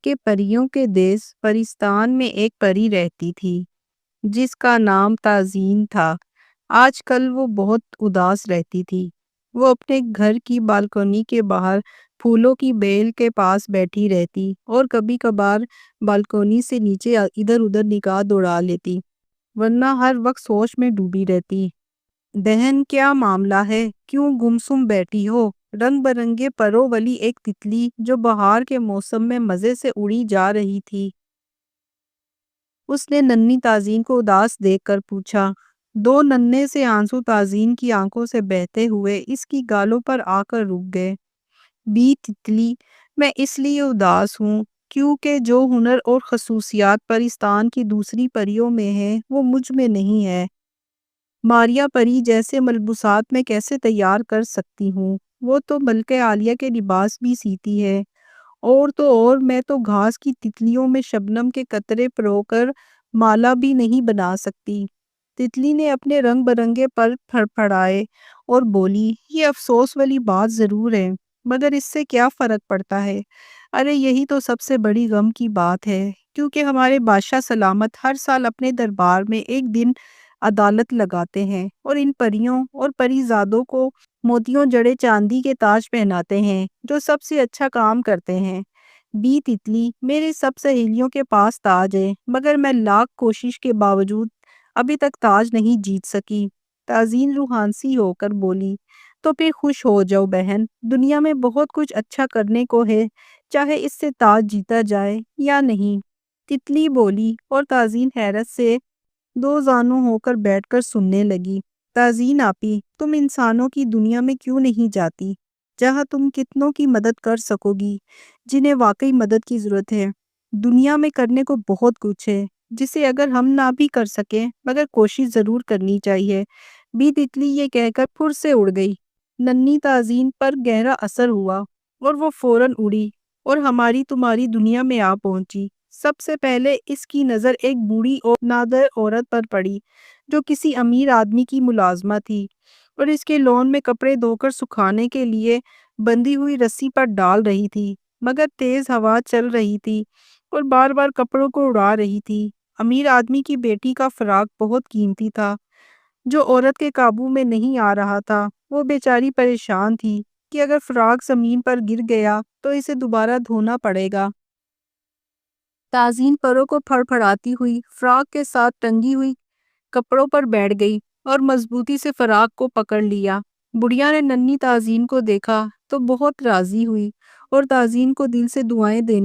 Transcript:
کہ پریوں کے دیس پرستان میں ایک پری رہتی تھی جس کا نام تازین تھا۔ آج کل وہ بہت اداس رہتی تھی۔ وہ اپنے گھر کی بالکنی کے باہر پھولوں کی بیل کے پاس بیٹھی رہتی اور کبھی کبھار بالکنی سے نیچے ادھر ادھر نگاہ دوڑا لیتی، ورنہ ہر وقت سوچ میں ڈوبی رہتی۔ بہن، کیا معاملہ ہے؟ کیوں گمسم بیٹھی ہو؟ رنگ برنگے پروں والی ایک تتلی جو بہار کے موسم میں مزے سے اڑی جا رہی تھی، اس نے ننھی تازین کو اداس دیکھ کر پوچھا۔ دو ننھے سے آنسو تازین کی آنکھوں سے بہتے ہوئے اس کی گالوں پر آ کر رک گئے۔ بی تتلی، میں اس لیے اداس ہوں کیونکہ جو ہنر اور خصوصیات پرستان کی دوسری پریوں میں ہیں وہ مجھ میں نہیں ہے۔ ماریا پری جیسے ملبوسات میں کیسے تیار کر سکتی ہوں؟ وہ تو ملکہ عالیہ کے لباس بھی سیتی ہے، اور میں تو گھاس کی تتلیوں میں شبنم کے قطرے پرو کر مالا بھی نہیں بنا سکتی۔ تتلی نے اپنے رنگ برنگے پر پھڑپھڑائے اور بولی، یہ افسوس والی بات ضرور ہے، مگر اس سے کیا فرق پڑتا ہے؟ ارے یہی تو سب سے بڑی غم کی بات ہے، کیونکہ ہمارے بادشاہ سلامت ہر سال اپنے دربار میں ایک دن عدالت لگاتے ہیں اور ان پریوں اور پری زادوں کو موتیوں جڑے چاندی کے تاج پہناتے ہیں جو سب سے اچھا کام کرتے ہیں۔ بی تتلی، میرے سب سہیلیوں کے پاس تاج ہے، مگر میں لاکھ کوشش کے باوجود ابھی تک تاج نہیں جیت سکی۔ تازین روحانسی ہو کر بولی، تو پھر خوش ہو جاؤ بہن، دنیا میں بہت کچھ اچھا کرنے کو ہے، چاہے اس سے تاج جیتا جائے یا نہیں۔ تتلی بولی اور تازین حیرت سے دو زانوں ہو کر بیٹھ کر سننے لگی۔ تازین آپی، تم انسانوں کی دنیا میں کیوں نہیں جاتی جہاں تم کتنوں کی مدد کر سکو گی جنہیں واقعی مدد کی ضرورت ہے؟ دنیا میں کرنے کو بہت کچھ ہے جسے اگر ہم نہ بھی کر سکیں مگر کوشش ضرور کرنی چاہیے۔ بی تتلی یہ کہہ کر پھر سے اڑ گئی۔ ننھی تازین پر گہرا اثر ہوا اور وہ فوراً اڑی اور ہماری تمہاری دنیا میں آ پہنچی۔ سب سے پہلے اس کی نظر ایک بوڑھی اور نادر عورت پر پڑی جو کسی امیر آدمی کی ملازمہ تھی اور اس کے لون میں کپڑے دھو کر سکھانے کے لیے بندھی ہوئی رسی پر ڈال رہی تھی، مگر تیز ہوا چل رہی تھی اور بار بار کپڑوں کو اڑا رہی تھی۔ امیر آدمی کی بیٹی کا فراق بہت قیمتی تھا جو عورت کے قابو میں نہیں آ رہا تھا۔ وہ بیچاری پریشان تھی کہ اگر فراق زمین پر گر گیا تو اسے دوبارہ دھونا پڑے گا۔ تازین پروں کو پھڑپھڑاتی ہوئی فراق کے ساتھ ٹنگی ہوئی کپڑوں پر بیٹھ گئی اور مضبوطی سے فراق کو پکڑ لیا۔ بڑھیا نے ننھی تازین کو دیکھا تو بہت راضی ہوئی اور تازین کو دل سے دعائیں دینے